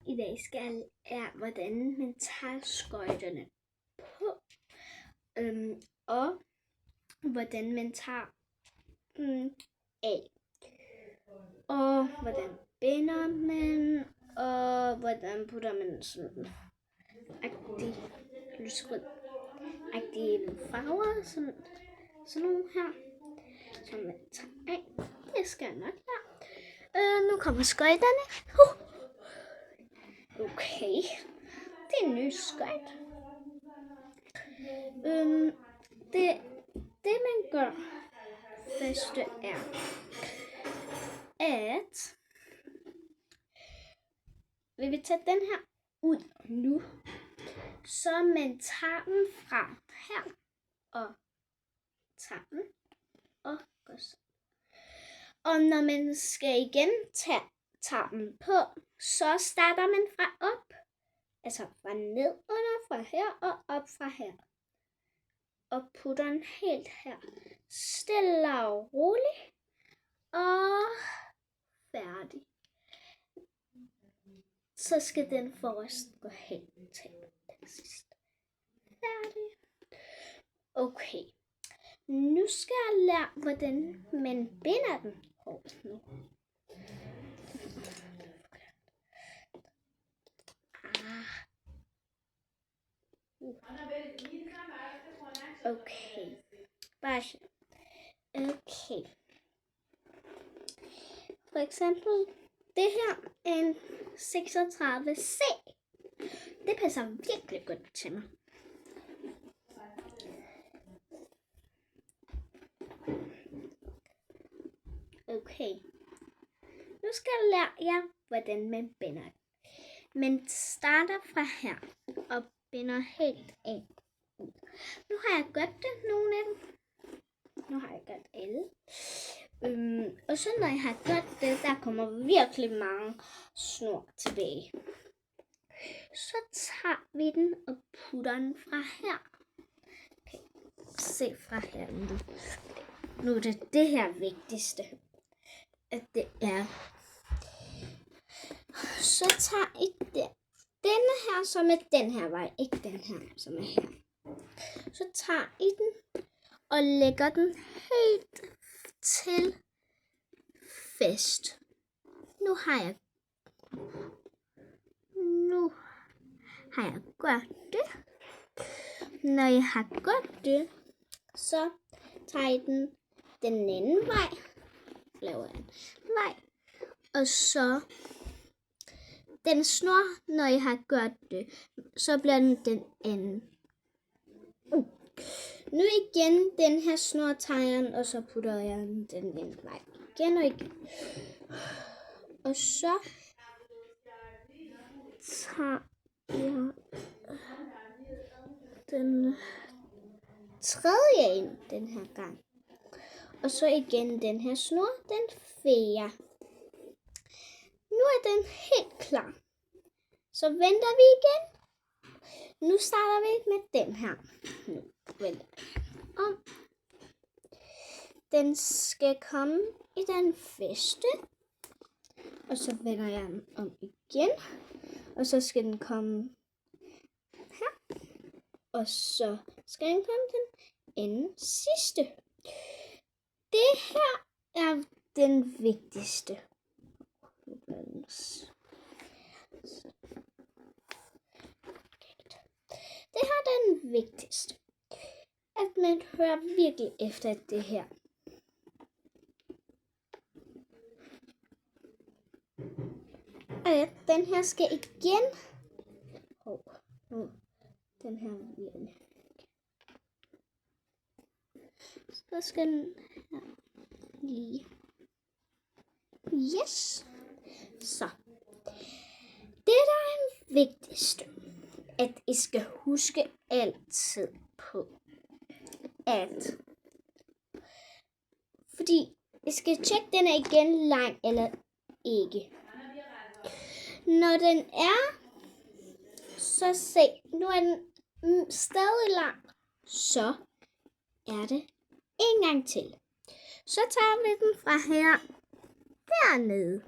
i dag skal er, hvordan man tager skøjterne på, og hvordan man tager af, og hvordan binder man, og hvordan putter man sådan lysrød-agtige farver, sådan nogle her, som man tager af. Det skal jeg nok lære. Nu kommer skøjterne. Okay, det er en ny skøjt. Det man gør første er, at vi vil tage den her ud nu, så man tager den fra her og tager den og gør så. Og når man skal igen tager den på, så starter man fra op, altså fra ned under, fra her og op fra her, og putter den helt her, stille og roligt, og færdig. Så skal den forrest gå helt til den sidste. Færdig. Okay. Nu skal jeg lære, hvordan man binder den. Nu. Okay. Okay. For eksempel, det her er en 36C. Det passer virkelig godt til mig. Okay. Nu skal jeg lære jer, hvordan man binder den. Man starter fra her og binder helt af. Nu har jeg gjort det, nogle af dem. Nu har jeg gjort alle. Og så når jeg har gjort det, der kommer virkelig mange snor tilbage. Så tager vi den og putter den fra her. Okay. Se fra her nu. Nu er det her vigtigste. At det er. Så tager I denne her, som er den her vej. Ikke den her, som er her. Så tager I den og lægger den helt til fast. Nu har jeg gjort det. Når jeg har gjort det, så tager jeg den anden vej. Laver jeg en vej. Og så den snor, når jeg har gjort det, så bliver den anden. Nu igen den her snor tager jeg, og så putter jeg den anden vej. Igen og igen. Og så tager jeg den tredje ind den her gang. Og så igen den her snor, den fjerde. Nu er den helt klar. Så venter vi igen. Nu starter vi med den her. Nu venter vi. Og den skal komme i den første. Og så vender jeg den om igen. Og så skal den komme her. Og så skal den komme den anden sidste. Det her er den vigtigste. Det her er den vigtigste. At man hører virkelig efter det her. Og den her skal igen. Den her igen. Så skal den her lige. Yes. Så. Det der er den vigtigste. At I skal huske altid på. Fordi I skal tjekke, den er igen lang eller ikke. Når den er, så se, nu er den stadig lang, så er det en gang til. Så tager vi den fra her dernede.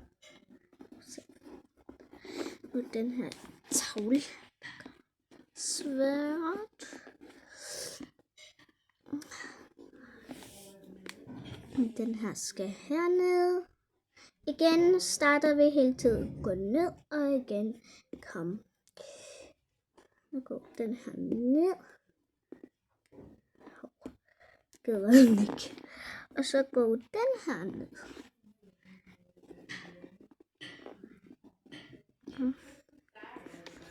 Og den her tavle. Svært. Den her skal hernede. Igen starter vi hele tiden. Gå ned og igen kom. Nu går den her ned. Gider ikke. Og så går den her ned.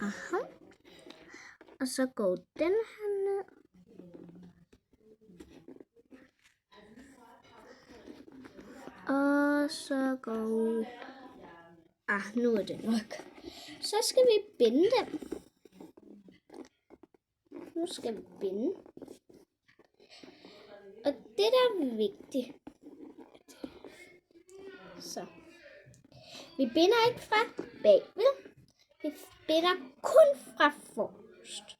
Aha. Og så går den her ned. Og så går... nu er det nok. Så skal vi binde dem. Nu skal vi binde. Og det der er vigtigt. Så. Vi binder ikke fra bagved. Vi binder kun fra forrest.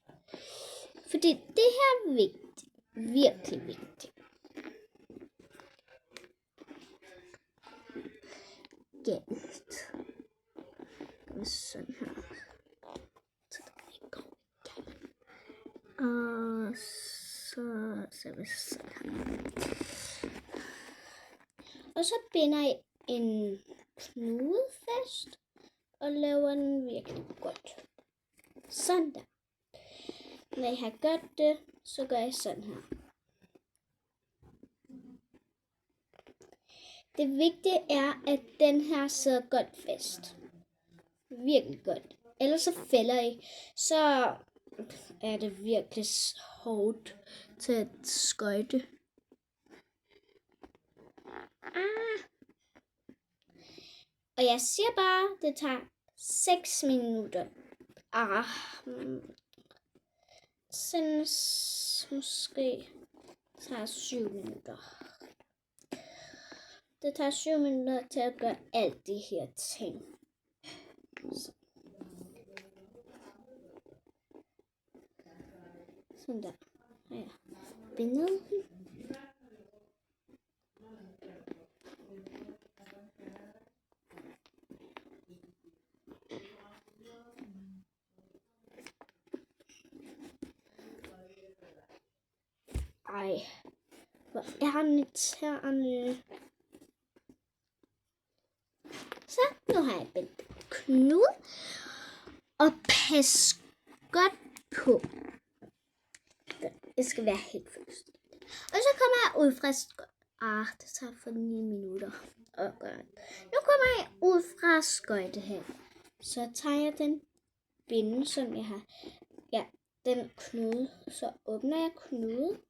Fordi det her er vigtigt. Virkelig vigtigt. Galt. Sådan her. Så der kan ikke gå. Og så vi sådan her. Og så binder jeg en knude fast. Og laver den virkelig godt. Sådan der. Når jeg har gjort det, så gør jeg sådan her. Det vigtige er, at den her sidder godt fast. Virkelig godt. Ellers så fælder I. Så er det virkelig hårdt til at skøjte. Og jeg siger bare, det tager 6 minutter. Synes måske tager 7 minutter. Det tager 7 minutter til at gøre alt de her ting. Så. Sådan der. Ja. Bindet. Ej, hvor er den irriterende. Så, nu har jeg bindt knude. Og pas godt på. Det skal være helt fuldstændigt. Og så kommer jeg ud fra skøjte. Det tager for 9 minutter. Nu kommer jeg ud fra skøjte her. Så tager jeg den binde, som jeg har. Ja, den knude. Så åbner jeg knude.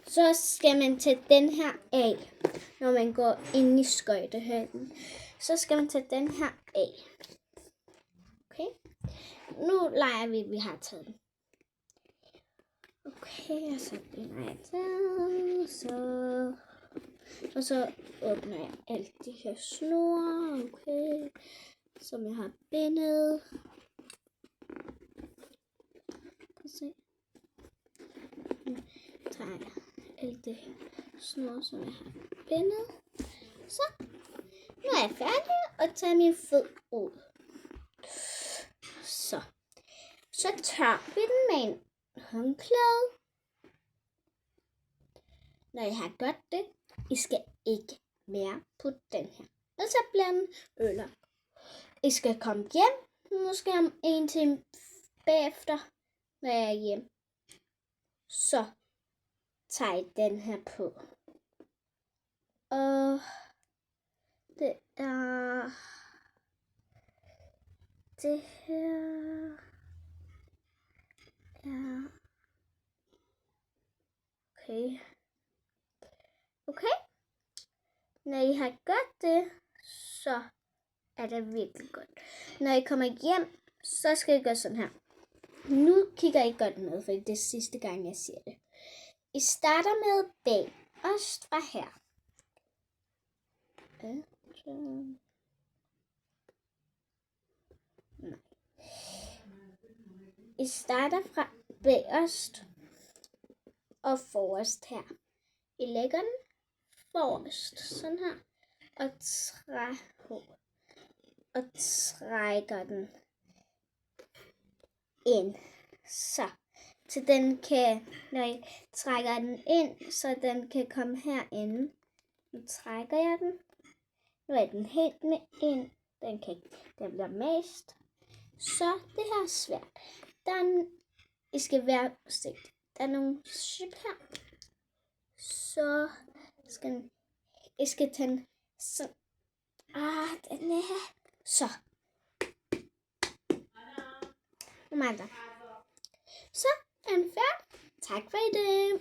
Så skal man tage den her af, når man går ind i skøjtehallen. Så skal man tage den her af. Okay. Nu leger vi, at vi har taget den. Okay, og så binder jeg den. Og så åbner jeg alt de her snore. Okay. Som jeg har bindet. Kan se. Tager jeg alt det snor, som jeg har bindet. Så, nu er jeg færdig og tager min fod ud. Så tør vi den med en håndklæde. Når jeg har gjort det, I skal ikke mere putte den her. Og så bliver den ødelagt. I skal komme hjem, måske om 1 time bagefter, når jeg er hjem. Så tager jeg den her på. Og det er det her. Ja. Okay. Når I har gjort det, så er det virkelig godt. Når I kommer hjem, så skal I gøre sådan her. Nu kigger I godt med, for det er sidste gang, jeg siger det. I starter med bagerst fra her. Nej. I starter fra bagerst og forrest her. I lægger den forrest, sådan her, og træhår. og trækker den ind. Så den kan, når jeg trækker den ind, så den kan komme herinde. Nu trækker jeg den. Nu er den helt med ind. Den bliver mast. Så det her er svært. I skal være udsigt. Der er nogle chip her. Så jeg skal tage den sådan. Den er her. Så. Så er den færdig. Tak for det.